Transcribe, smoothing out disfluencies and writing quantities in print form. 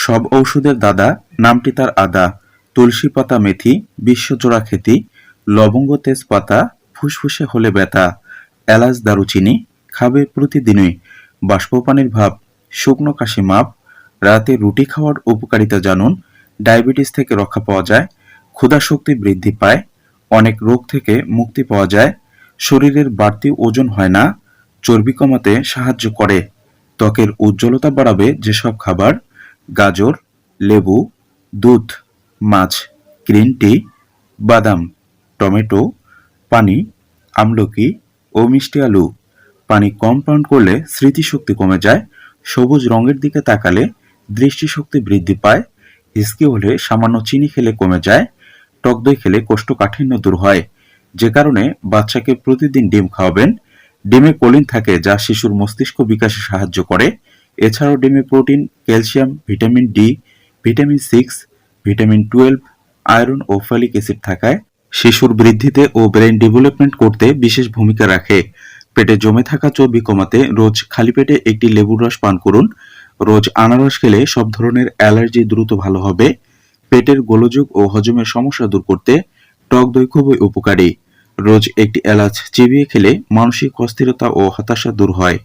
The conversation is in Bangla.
সব ঔষধের দাদা, নামটি তার আদা। তুলসী পাতা মেথি, বিশ্বজোড়া খ্যাতি। লবঙ্গ তেজপাতা, ফুসফুসে হলে ব্যথা। এলাচ দারুচিনি, খাবে প্রতিদিনই। বাষ্পপানির ভাব, শুকনো কাশি মাপ। রাতে রুটি খাওয়ার উপকারিতা জানুন। ডায়াবেটিস থেকে রক্ষা পাওয়া যায়। ক্ষুধা শক্তি বৃদ্ধি পায়। অনেক রোগ থেকে মুক্তি পাওয়া যায়। শরীরের বাড়তি ওজন হয় না। চর্বি কমাতে সাহায্য করে। ত্বকের উজ্জ্বলতা বাড়াবে যেসব খাবার: গাজর, লেবু, দুধ, মাছ, গ্রিন টি, বাদাম, টমেটো, পানি, আমলকি ও মিষ্টি আলু। পানি কম পান করলে স্মৃতিশক্তি কমে যায়। সবুজ রঙের দিকে তাকালে দৃষ্টিশক্তি বৃদ্ধি পায়। হিসকি হলে সামান্য চিনি খেলে কমে যায়। টক দই খেলে কোষ্ঠকাঠিন্য দূর হয়। যে কারণে বাচ্চাকে প্রতিদিন ডিম খাওয়াবেন। ডিমে কোলিন থাকে যা শিশুর মস্তিষ্ক বিকাশে সাহায্য করে। এছাড়াও ডিমে protein, calcium, vitamin D, vitamin 6, vitamin 12, iron ও ফলিক অ্যাসিড থাকায় শিশুর বৃদ্ধিতে ও ব্রেন ডেভেলপমেন্ট করতে বিশেষ ভূমিকা রাখে। পেটে জমে থাকা চর্বি কমাতে রোজ খালি পেটে একটি লেবুর রস পান করুন। রোজ আনারস খেলে সব ধরনের অ্যালার্জি দ্রুত ভালো হবে। পেটের গোলযোগ ও হজমের সমস্যা দূর করতে টক দই খুবই উপকারী। রোজ একটি এলাচ চিবিয়ে খেলে মানসিক অস্থিরতা ও হতাশা দূর হয়।